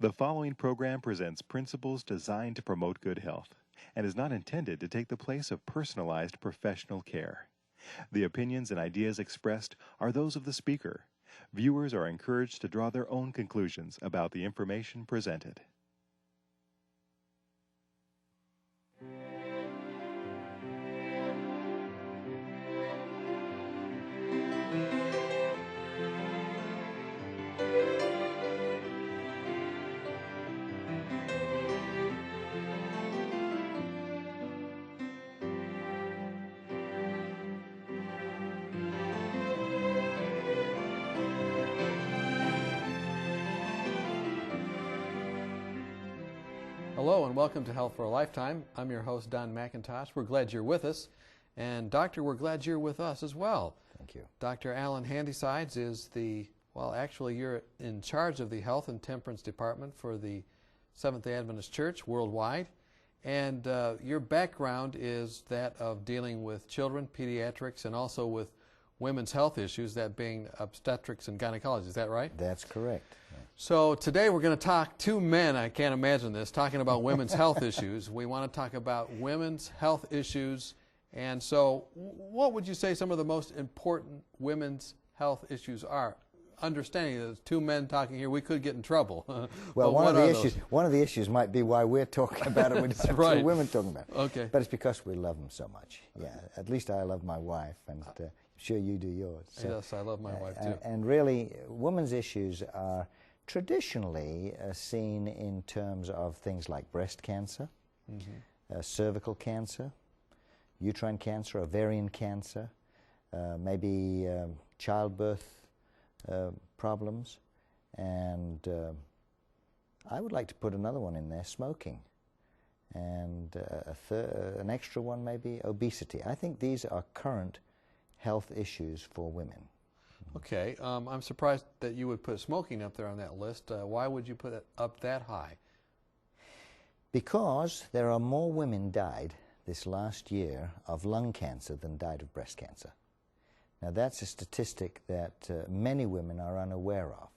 The following program presents principles designed to promote good health and is not intended to take the place of personalized professional care. The opinions and ideas expressed are those of the speaker. Viewers are encouraged to draw their own conclusions about the information presented. Hello and welcome to Health for a Lifetime. I'm your host, Don McIntosh. We're glad you're with us. And Doctor, we're glad you're with us as well. Thank you. Dr. Alan Handysides is actually you're in charge of the Health and Temperance Department for the Seventh-day Adventist Church worldwide. And your background is that of dealing with children, pediatrics, and also with women's health issues, that being obstetrics and gynecology. Is that right? That's correct. Yeah. So today we're going to talk, two men, I can't imagine this, talking about women's health issues. We want to talk about women's health issues. And so what would you say some of the most important women's health issues are? Understanding that there's two men talking here, we could get in trouble. Well, one of the issues might be why we're talking about it. We just have right. two women talking about it. Okay. But it's because we love them so much. Yeah. At least I love my wife, and I'm sure you do yours. So, yes, I love my wife too. And really, women's issues are traditionally seen in terms of things like breast cancer, cervical cancer, uterine cancer, ovarian cancer, maybe childbirth problems, and I would like to put another one in there, smoking, and an extra one maybe obesity. I think these are current health issues for women. Okay, I'm surprised that you would put smoking up there on that list. Why would you put it up that high? Because there are more women died this last year of lung cancer than died of breast cancer. Now that's a statistic that many women are unaware of,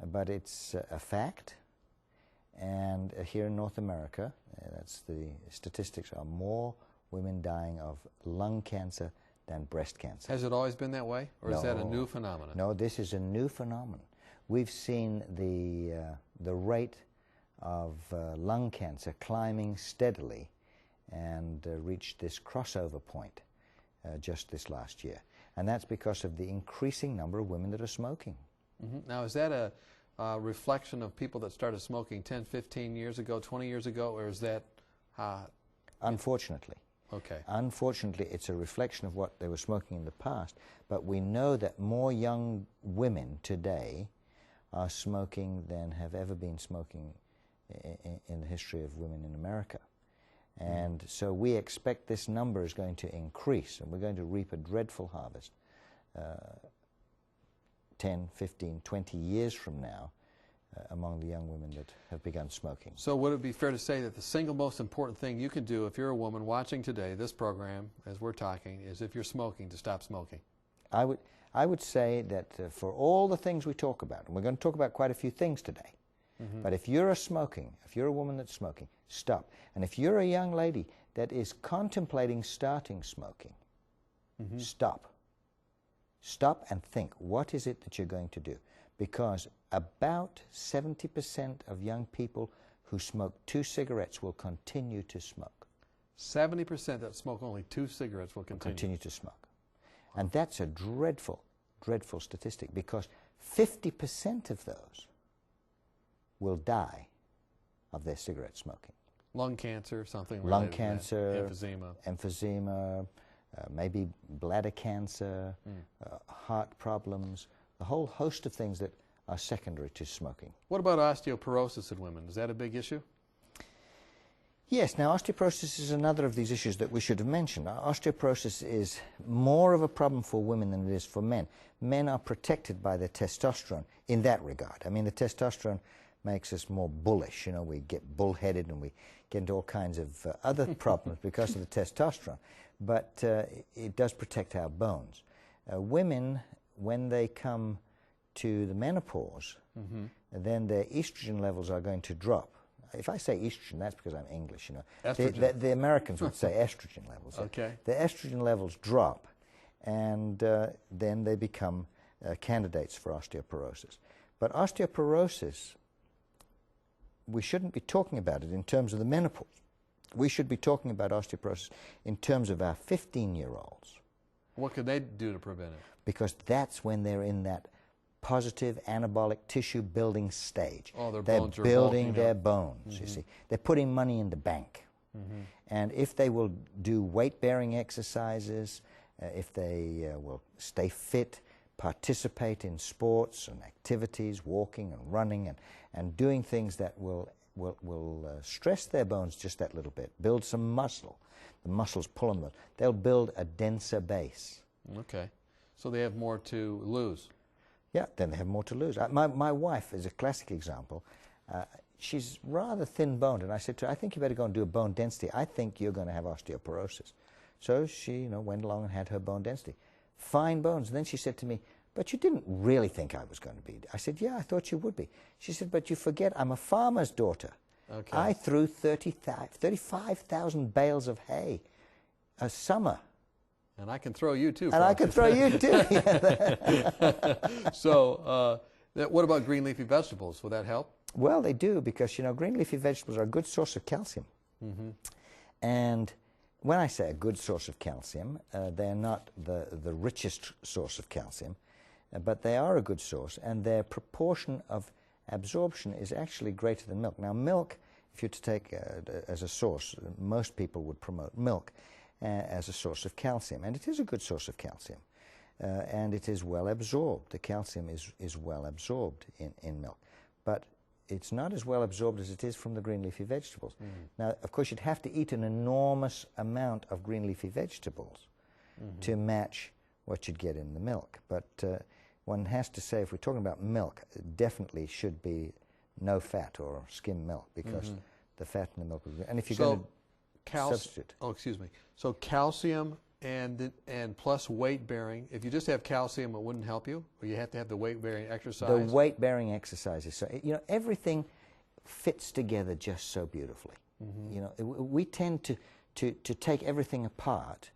but it's a fact, and here in North America, that's the statistics are more women dying of lung cancer than breast cancer. Has it always been that way, or is that a new phenomenon? No, this is a new phenomenon. We've seen the rate of lung cancer climbing steadily and reached this crossover point just this last year. And that's because of the increasing number of women that are smoking. Now, is that a reflection of people that started smoking 10, 15 years ago, 20 years ago, or is that... Unfortunately. Okay. Unfortunately, it's a reflection of what they were smoking in the past, but we know that more young women today are smoking than have ever been smoking in the history of women in America. And so we expect this number is going to increase, and we're going to reap a dreadful harvest 10, 15, 20 years from now among the young women that have begun smoking. So would it be fair to say that the single most important thing you can do if you're a woman watching today, this program, as we're talking, is if you're smoking, to stop smoking? I would say that for all the things we talk about, and we're going to talk about quite a few things today, but if you're a woman that's smoking, stop. And if you're a young lady that is contemplating starting smoking, stop. Stop and think, what is it that you're going to do? Because about 70% of young people who smoke 2 cigarettes will continue to smoke. 70% that smoke only 2 cigarettes will continue to smoke. And that's a dreadful, dreadful statistic, because 50% of those will die of their cigarette smoking. Lung cancer, something related Lung to cancer, that. emphysema, maybe bladder cancer, heart problems, a whole host of things that are secondary to smoking. What about osteoporosis in women? Is that a big issue? Yes, now osteoporosis is another of these issues that we should have mentioned. Osteoporosis is more of a problem for women than it is for men. Men are protected by their testosterone in that regard. I mean, the testosterone makes us more bullish. You know, we get bullheaded and we get into all kinds of other problems because of the testosterone. But it does protect our bones. Women, when they come to the menopause, then their estrogen levels are going to drop. If I say estrogen, that's because I'm English, you know. Estrogen. The Americans would say estrogen levels. Okay. The estrogen levels drop, and then they become candidates for osteoporosis. But osteoporosis, we shouldn't be talking about it in terms of the menopause. We should be talking about osteoporosis in terms of our 15-year-olds. What could they do to prevent it? Because that's when they're in that positive anabolic tissue building stage. Oh, their they're bones are building bulking their up. bones, you see. They're putting money in the bank. And if they will do weight-bearing exercises, if they will stay fit, participate in sports and activities, walking and running and doing things that will stress their bones just that little bit, build some muscle. The muscles pull them. They'll build a denser base. Okay. So they have more to lose. Yeah, then they have more to lose. My wife is a classic example. She's rather thin-boned, and I said to her, I think you better go and do a bone density. I think you're going to have osteoporosis. So she went along and had her bone density. Fine bones. And then she said to me, but you didn't really think I was going to be. I said, yeah, I thought you would be. She said, but you forget I'm a farmer's daughter. Okay. I threw 35,000 bales of hay a summer. And I can throw you too. And I could throw you too. So what about green leafy vegetables? Will that help? Well, they do, because, green leafy vegetables are a good source of calcium. And when I say a good source of calcium, they're not the richest source of calcium, but they are a good source, and their proportion of absorption is actually greater than milk. Now, milk, if you're to take as a source, most people would promote milk as a source of calcium, and it is a good source of calcium, and it is well absorbed. The calcium is well absorbed in milk, but it's not as well absorbed as it is from the green leafy vegetables. Now, of course, you'd have to eat an enormous amount of green leafy vegetables to match what you'd get in the milk. But one has to say, if we're talking about milk, it definitely should be no fat or skim milk, because the fat in the milk is good. And if you're going to substitute. Oh, excuse me. So calcium and plus weight bearing. If you just have calcium, it wouldn't help you, or you have to have the weight bearing exercise. The weight bearing exercises. So everything fits together just so beautifully. We tend to take everything apart,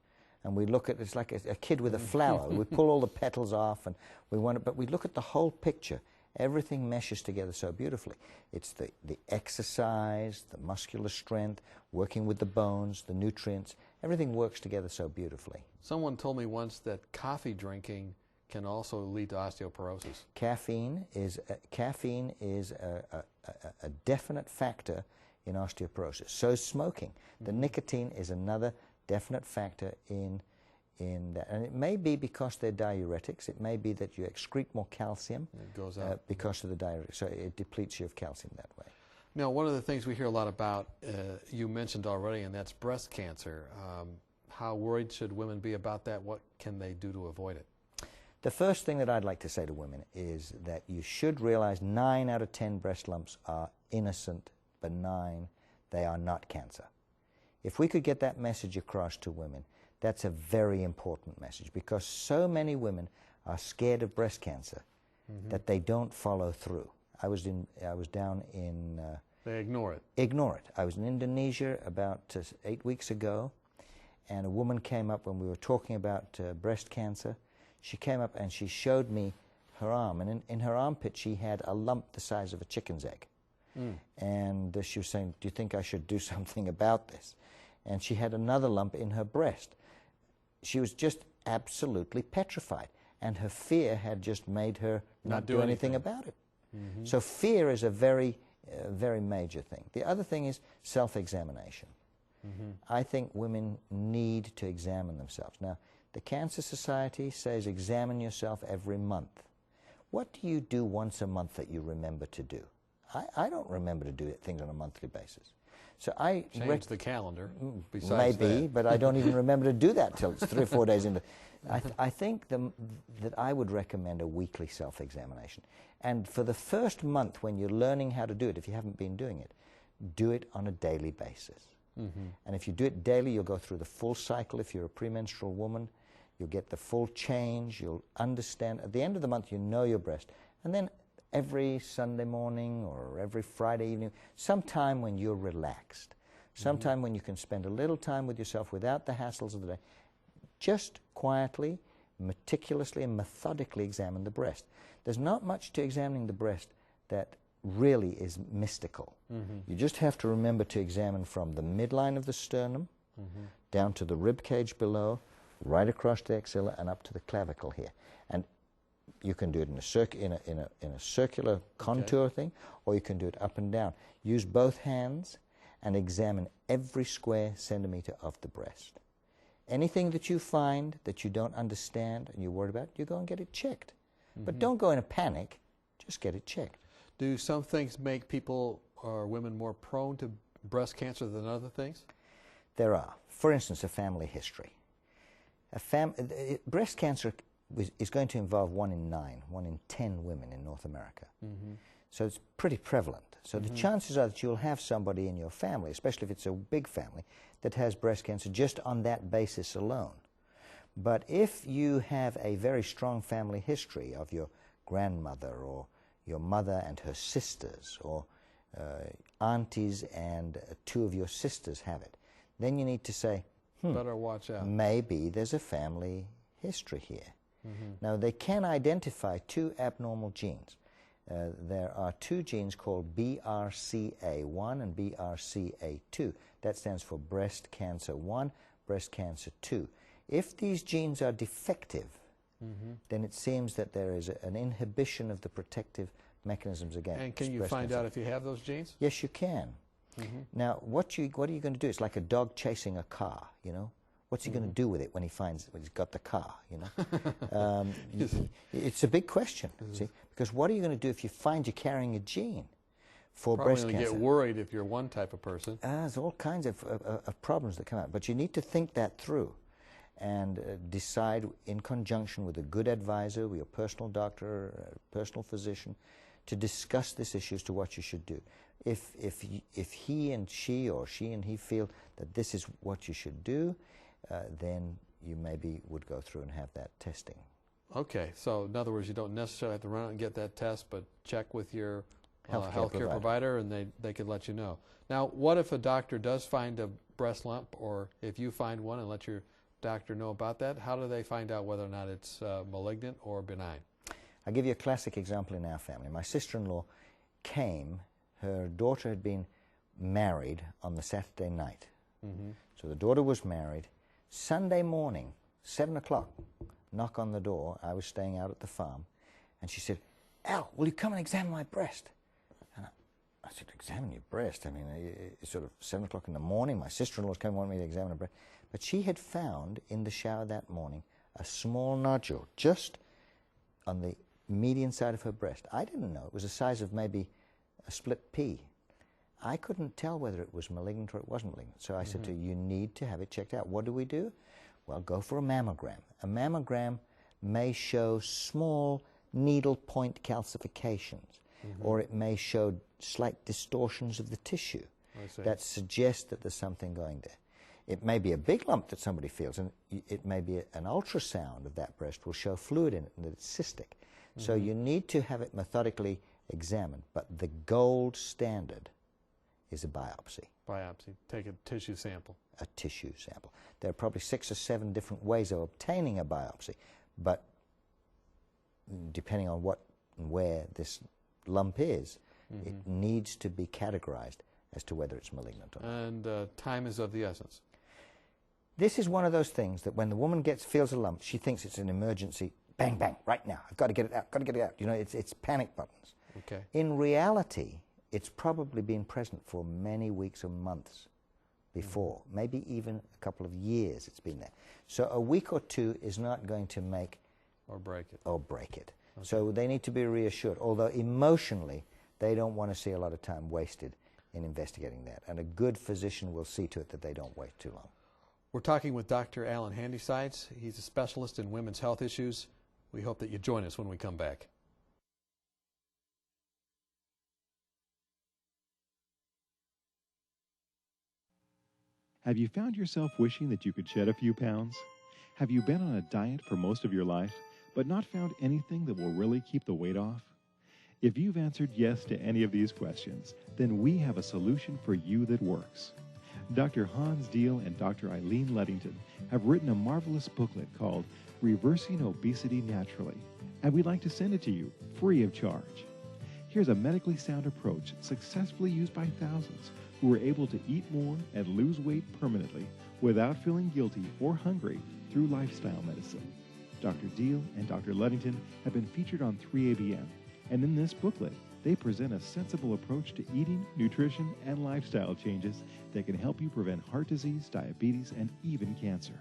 and we look at it's like a kid with a flower. We pull all the petals off, and but we look at the whole picture. Everything meshes together so beautifully. It's the exercise, the muscular strength, working with the bones, the nutrients. Everything works together so beautifully. Someone told me once that coffee drinking can also lead to osteoporosis. Caffeine is a definite factor in osteoporosis. So is smoking. The nicotine is another definite factor in that. And it may be because they're diuretics. It may be that you excrete more calcium because of the diuretics. So it depletes you of calcium that way. Now, one of the things we hear a lot about, you mentioned already, and that's breast cancer. How worried should women be about that? What can they do to avoid it? The first thing that I'd like to say to women is that you should realize 9 out of 10 breast lumps are innocent, benign. They are not cancer. If we could get that message across to women, that's a very important message, because so many women are scared of breast cancer that they don't follow through. I was down in... they ignore it. Ignore it. I was in Indonesia about 8 weeks ago, and a woman came up when we were talking about breast cancer. She came up and she showed me her arm, and in her armpit she had a lump the size of a chicken's egg. And she was saying, do you think I should do something about this? And she had another lump in her breast. She was just absolutely petrified, and her fear had just made her not do anything about it. So fear is a very, very major thing. The other thing is self-examination. I think women need to examine themselves. Now, the Cancer Society says examine yourself every month. What do you do once a month that you remember to do? I don't remember to do things on a monthly basis. So I change the calendar. Maybe, that. But I don't even remember to do that till it's 3 or 4 days into. I think that I would recommend a weekly self-examination. And for the first month, when you're learning how to do it, if you haven't been doing it, do it on a daily basis. And if you do it daily, you'll go through the full cycle. If you're a premenstrual woman, you'll get the full change. You'll understand. At the end of the month, you know your breast. And then every Sunday morning or every Friday evening, sometime when you're relaxed, sometime when you can spend a little time with yourself without the hassles of the day. Just quietly, meticulously, and methodically examine the breast. There's not much to examining the breast that really is mystical. You just have to remember to examine from the midline of the sternum down to the rib cage below, right across the axilla and up to the clavicle here. And you can do it in a circular contour thing, or you can do it up and down. Use both hands and examine every square centimeter of the breast. Anything that you find that you don't understand and you're worried about, you go and get it checked. But don't go in a panic, just get it checked. Do some things make people or women more prone to breast cancer than other things? There are. For instance, a family history. Breast cancer is going to involve 1 in 9, 1 in 10 women in North America. So it's pretty prevalent. So the chances are that you'll have somebody in your family, especially if it's a big family, that has breast cancer just on that basis alone. But if you have a very strong family history of your grandmother or your mother and her sisters, or aunties and 2 of your sisters have it, then you need to say, better watch out. Maybe there's a family history here. Now, they can identify 2 abnormal genes. There are 2 genes called BRCA1 and BRCA2. That stands for breast cancer 1, breast cancer 2. If these genes are defective, then it seems that there is an inhibition of the protective mechanisms against And can you find out if you have those genes? Yes, you can. Now, what are you going to do? It's like a dog chasing a car, you know. What's he going to do with it when he's got the car, you know? It's a big question, see? Because what are you going to do if you find you're carrying a gene for breast cancer? Probably get worried if you're one type of person. There's all kinds of problems that come out. But you need to think that through and decide in conjunction with a good advisor, with your personal doctor, personal physician, to discuss this issue as to what you should do. If he and she, or she and he, feel that this is what you should do, then you maybe would go through and have that testing. Okay, so in other words, you don't necessarily have to run out and get that test, but check with your Healthcare provider, and they could let you know. Now, what if a doctor does find a breast lump, or if you find one and let your doctor know about that? How do they find out whether or not it's malignant or benign? I'll give you a classic example in our family. My sister-in-law came, her daughter had been married on the Saturday night. So the daughter was married. Sunday morning, 7 o'clock, knock on the door. I was staying out at the farm. And she said, "Al, will you come and examine my breast?" And I said, "Examine your breast?" I mean, it's sort of 7 o'clock in the morning. My sister-in-law's coming, wanting me to examine her breast. But she had found in the shower that morning a small nodule just on the median side of her breast. I didn't know. It was the size of maybe a split pea. I couldn't tell whether it was malignant or it wasn't malignant. So I said to her, "You need to have it checked out." What do we do? Well, go for a mammogram. A mammogram may show small needle point calcifications, or it may show slight distortions of the tissue that suggest that there's something going there. It may be a big lump that somebody feels, and it may be an ultrasound of that breast will show fluid in it and that it's cystic. So you need to have it methodically examined, but the gold standard is a biopsy. Biopsy. Take a tissue sample. A tissue sample. There are probably 6 or 7 different ways of obtaining a biopsy, but depending on what and where this lump is, it needs to be categorized as to whether it's malignant or not. And time is of the essence. This is one of those things that when the woman feels a lump, she thinks it's an emergency. Bang, bang, right now. I've got to get it out, got to get it out. You know, it's panic buttons. Okay. In reality, it's probably been present for many weeks or months before, maybe even a couple of years it's been there. So a week or 2 is not going to make or break it. Okay. So they need to be reassured, although emotionally they don't want to see a lot of time wasted in investigating that. And a good physician will see to it that they don't wait too long. We're talking with Dr. Alan Handysides. He's a specialist in women's health issues. We hope that you join us when we come back. Have you found yourself wishing that you could shed a few pounds? Have you been on a diet for most of your life, but not found anything that will really keep the weight off? If you've answered yes to any of these questions, then we have a solution for you that works. Dr. Hans Deal and Dr. Eileen Luddington have written a marvelous booklet called Reversing Obesity Naturally, and we'd like to send it to you free of charge. Here's a medically sound approach successfully used by thousands who were able to eat more and lose weight permanently without feeling guilty or hungry through lifestyle medicine. Dr. Deal and Dr. Luddington have been featured on 3ABN, and in this booklet, they present a sensible approach to eating, nutrition, and lifestyle changes that can help you prevent heart disease, diabetes, and even cancer.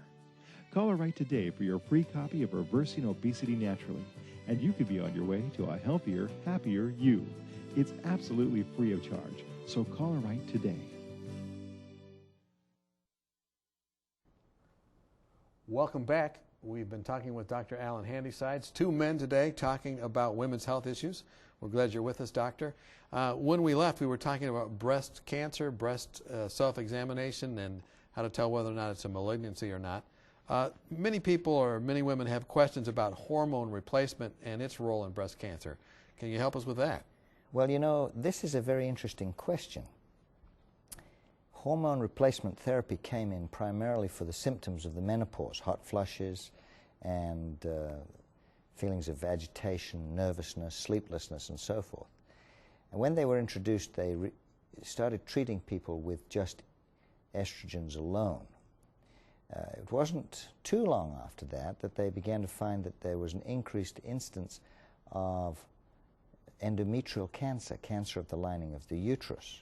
Call or write today for your free copy of Reversing Obesity Naturally, and you could be on your way to a healthier, happier you. It's absolutely free of charge, so call or write today. Welcome back. We've been talking with Dr. Alan Handysides, two men today talking about women's health issues. We're glad you're with us, Doctor. When we left, we were talking about breast cancer, breast self-examination, and how to tell whether or not it's a malignancy or not. Many people or many women have questions about hormone replacement and its role in breast cancer. Can you help us with that? Well, you know, this is a very interesting question. Hormone replacement therapy came in primarily for the symptoms of the menopause, hot flushes and feelings of agitation, nervousness, sleeplessness, and so forth. And when they were introduced, they started treating people with just estrogens alone. It wasn't too long after that that they began to find that there was an increased instance of endometrial cancer, cancer of the lining of the uterus.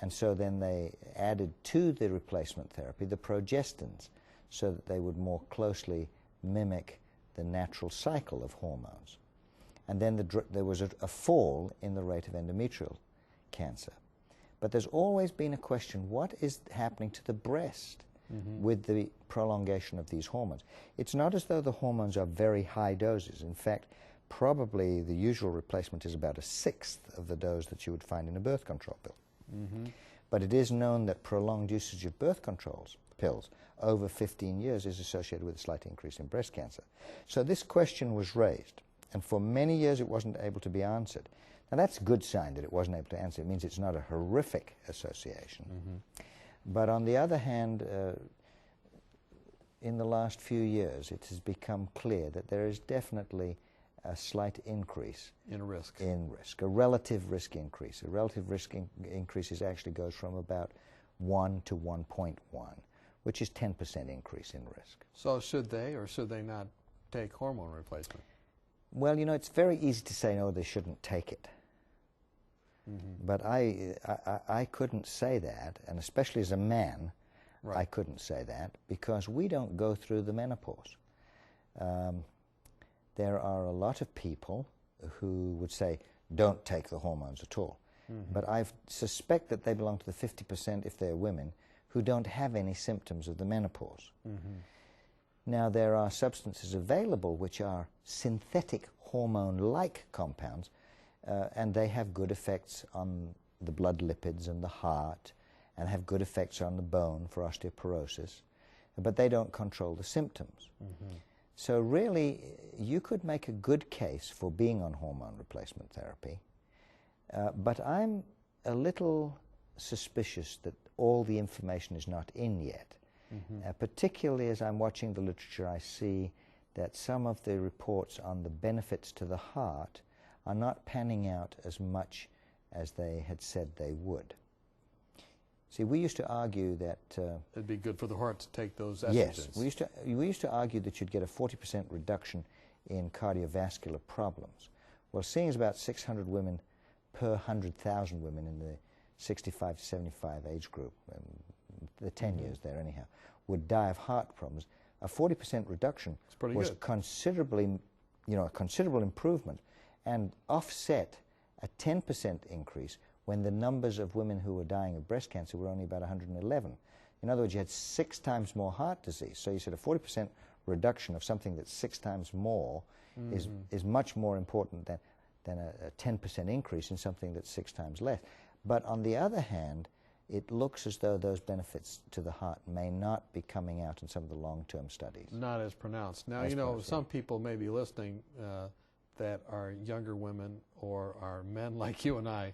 And so then they added to the replacement therapy the progestins so that they would more closely mimic the natural cycle of hormones. And then there was a fall in the rate of endometrial cancer. But there's always been a question, what is happening to the breast with the prolongation of these hormones? It's not as though the hormones are very high doses. In fact, probably the usual replacement is about 1/6 of the dose that you would find in a birth control pill. But it is known that prolonged usage of birth control pills over 15 years is associated with a slight increase in breast cancer. So this question was raised, and for many years it wasn't able to be answered. Now that's a good sign that it wasn't able to answer. It means it's not a horrific association. But on the other hand, in the last few years it has become clear that there is definitely a slight increase in risk. A relative risk increase. A relative risk increase actually goes from about 1 to 1.1, which is 10% increase in risk. So should they or should they not take hormone replacement? Well, you know, it's very easy to say, no, they shouldn't take it. But I couldn't say that, and especially as a man, I couldn't say that, because we don't go through the menopause. There are a lot of people who would say, don't take the hormones at all. But I suspect that they belong to the 50%, if they're women, who don't have any symptoms of the menopause. Now, there are substances available which are synthetic hormone-like compounds, and they have good effects on the blood lipids and the heart, and have good effects on the bone for osteoporosis, but they don't control the symptoms. So really, you could make a good case for being on hormone replacement therapy, but I'm a little suspicious that all the information is not in yet. Particularly as I'm watching the literature, I see that some of the reports on the benefits to the heart are not panning out as much as they had said they would. See, we used to argue that... it'd be good for the heart to take those estrogens. Yes, we used to argue that you'd get a 40% reduction in cardiovascular problems. Well, seeing as about 600 women per 100,000 women in the 65 to 75 age group, the 10 years there anyhow, would die of heart problems, a 40% reduction was considerably, a considerable improvement, and offset a 10% increase when the numbers of women who were dying of breast cancer were only about 111. In other words, you had 6 times more heart disease. So you said a 40% reduction of something that's 6 times more is much more important than a 10% increase in something that's 6 times less. But on the other hand, it looks as though those benefits to the heart may not be coming out in some of the long-term studies. Not as pronounced. Now, you know, some people may be listening that are younger women or are men like you and I,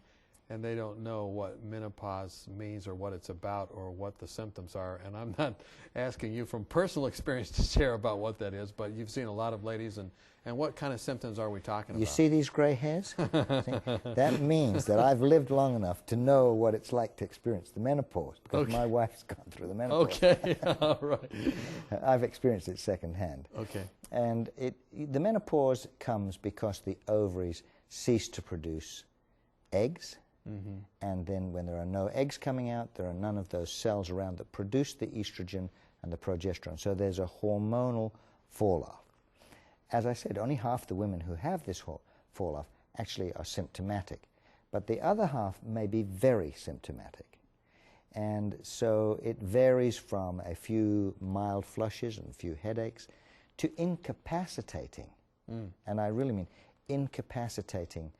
and they don't know what menopause means or what it's about or what the symptoms are. And I'm not asking you from personal experience to share about what that is, but you've seen a lot of ladies, and what kind of symptoms are we talking about? You see these gray hairs? See? That means that I've lived long enough to know what it's like to experience the menopause, because my wife's gone through the menopause. Okay, all right. I've experienced it secondhand. Okay. And the menopause comes because the ovaries cease to produce eggs, and then when there are no eggs coming out, there are none of those cells around that produce the estrogen and the progesterone. So there's a hormonal fall-off. As I said, only half the women who have this fall-off actually are symptomatic, but the other half may be very symptomatic. And so it varies from a few mild flushes and a few headaches to incapacitating, and I really mean incapacitating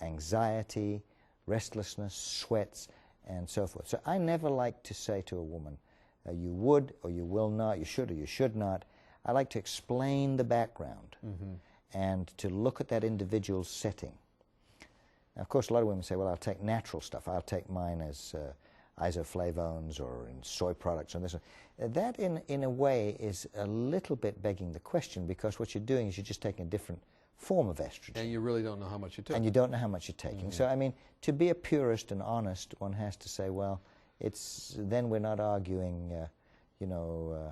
anxiety, restlessness, sweats, and so forth. So I never like to say to a woman, you would or you will not, you should or you should not. I like to explain the background and to look at that individual's setting. Now, of course, a lot of women say, well, I'll take natural stuff. I'll take mine as isoflavones or in soy products and this. That, in a way, is a little bit begging the question, because what you're doing is you're just taking a different form of estrogen. And you really don't know how much you took. And you don't know how much you're taking. So, I mean, to be a purist and honest, one has to say, well, then we're not arguing, you know,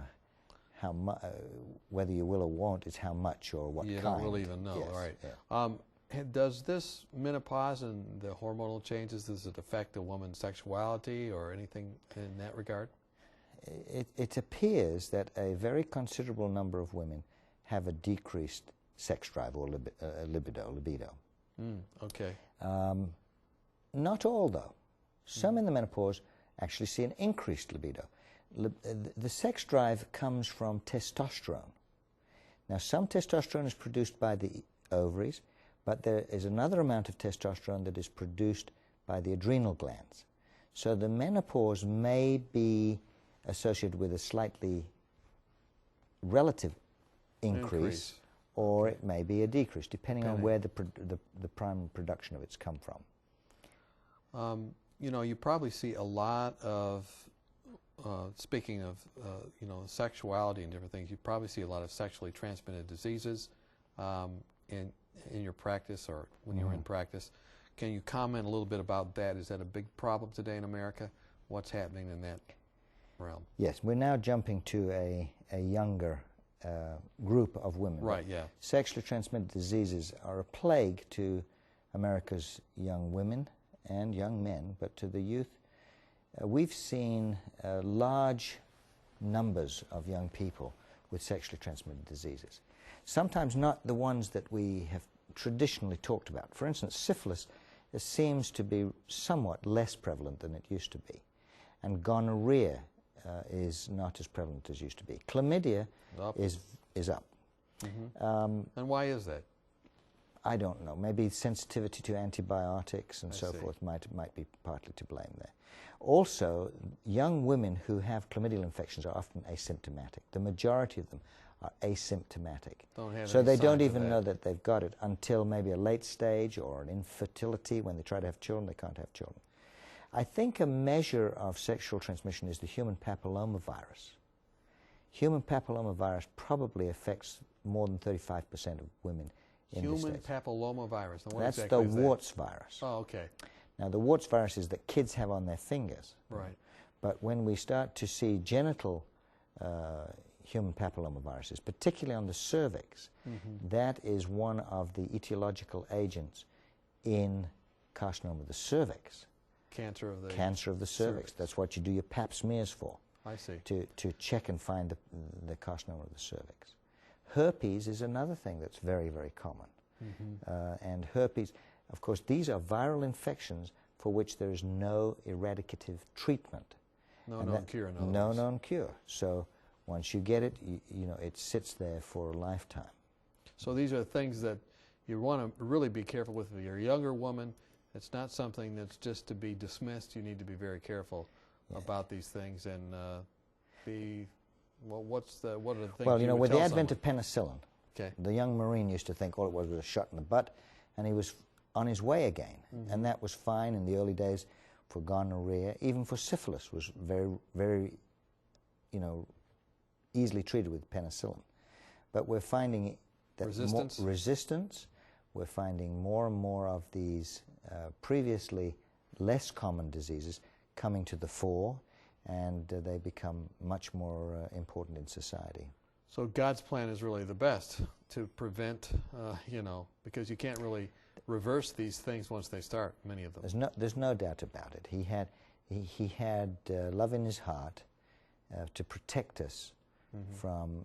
whether you will or won't, it's how much or what kind. You don't really even know, yes, right? Yeah. Does this menopause and the hormonal changes, does it affect a woman's sexuality or anything in that regard? It appears that a very considerable number of women have a decreased sex drive or libido. Okay. Not all, though. Some in the menopause actually see an increased libido. The sex drive comes from testosterone. Now, some testosterone is produced by the ovaries, but there is another amount of testosterone that is produced by the adrenal glands. So the menopause may be associated with a slightly relative increase. Or it may be a decrease, depending on where the primary production of it's come from. You know, you probably see a lot of, speaking of, you know, sexuality and different things, you probably see a lot of sexually transmitted diseases in your practice or when you're in practice. Can you comment a little bit about that? Is that a big problem today in America? What's happening in that realm? Yes, we're now jumping to a younger group of women. Right, yeah. Sexually transmitted diseases are a plague to America's young women and young men, but to the youth, we've seen large numbers of young people with sexually transmitted diseases. Sometimes not the ones that we have traditionally talked about. For instance, syphilis seems to be somewhat less prevalent than it used to be, and gonorrhea is not as prevalent as used to be. Chlamydia is up. And why is that? I don't know. Maybe sensitivity to antibiotics and so see. forth might be partly to blame there. Also, young women who have chlamydial infections are often asymptomatic. The majority of them are asymptomatic. So they don't even know that they've got it until maybe a late stage or an infertility. When they try to have children, they can't have children. I think a measure of sexual transmission is the human papillomavirus. Human papillomavirus probably affects more than 35% of women in the States. Human papillomavirus. Now, what That's exactly the is that? warts virus. Oh, okay. Now, the warts viruses that kids have on their fingers. Right. But when we start to see genital human papillomaviruses, particularly on the cervix, that is one of the etiological agents in carcinoma of the cervix. Cancer of the cervix. That's what you do your pap smears for. I see. To check and find the carcinoma of the cervix. Herpes is another thing that's very, very common. And herpes, of course, these are viral infections for which there is no eradicative treatment. No known cure. No known cure. So once you get it, you know, it sits there for a lifetime. So these are things that you want to really be careful with. If you're a younger woman, it's not something that's just to be dismissed. You need to be very careful about these things and be, well, what are the things Well, you know, with the advent of of penicillin, Okay. The young Marine used to think all it was a shot in the butt, and he was on his way again. And that was fine in the early days for gonorrhea. Even for syphilis was very, very, easily treated with penicillin. But we're finding that resistance. We're finding more and more of these previously less common diseases coming to the fore, and they become much more important in society. So God's plan is really the best to prevent, because you can't really reverse these things once they start, many of them. There's no doubt about it. He had love in his heart to protect us from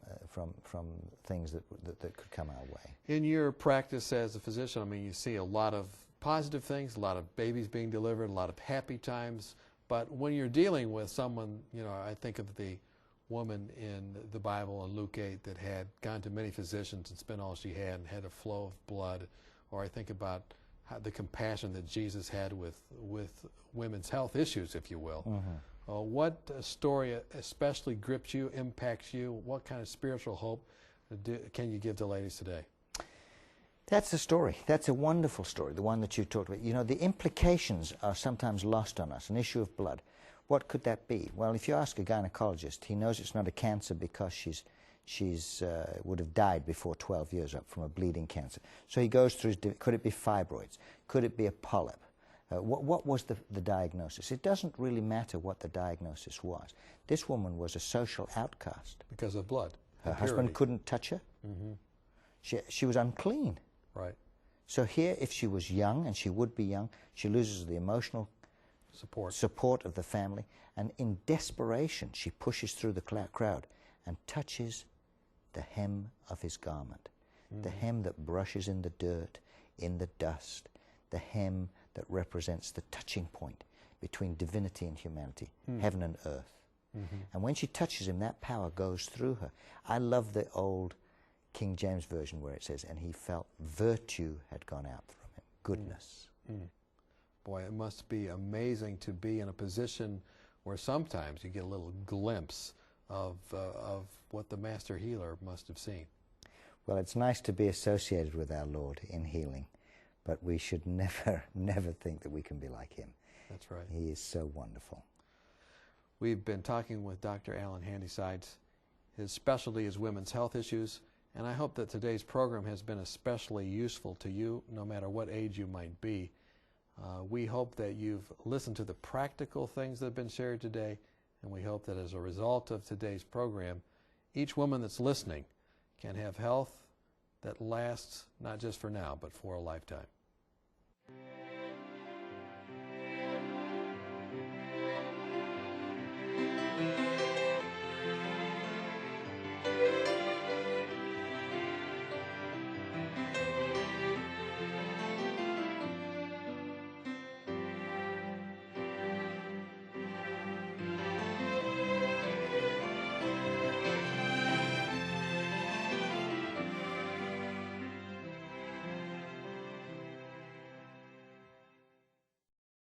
things that could come our way. In your practice as a physician, I mean, you see a lot of positive things, a lot of babies being delivered, a lot of happy times. But when you're dealing with someone, I think of the woman in the Bible in Luke 8 that had gone to many physicians and spent all she had and had a flow of blood. Or I think about the compassion that Jesus had with women's health issues, if you will. What story especially grips you, impacts you? What kind of spiritual hope can you give to ladies today? That's a story. That's a wonderful story, the one that you talked about. The implications are sometimes lost on us, an issue of blood. What could that be? Well, if you ask a gynecologist, he knows it's not a cancer because she's would have died before 12 years up from a bleeding cancer. So he goes through, could it be fibroids? Could it be a polyp? What was the diagnosis? It doesn't really matter what the diagnosis was. This woman was a social outcast. Because of blood. Her husband couldn't touch her. She was unclean. Right. So here, if she was young, and she would be young, she loses the emotional support of the family, and in desperation she pushes through the crowd and touches the hem of his garment, the hem that brushes in the dirt, in the dust, the hem that represents the touching point between divinity and humanity, heaven and earth. And when she touches him, that power goes through her. I love the old King James Version where it says, and he felt virtue had gone out from him, goodness. Boy, it must be amazing to be in a position where sometimes you get a little glimpse of what the Master Healer must have seen. Well, it's nice to be associated with our Lord in healing, but we should never, never think that we can be like him. That's right. He is so wonderful. We've been talking with Dr. Alan Handysides. His specialty is women's health issues, and I hope that today's program has been especially useful to you, no matter what age you might be. We hope that you've listened to the practical things that have been shared today, and we hope that as a result of today's program, each woman that's listening can have health that lasts not just for now, but for a lifetime.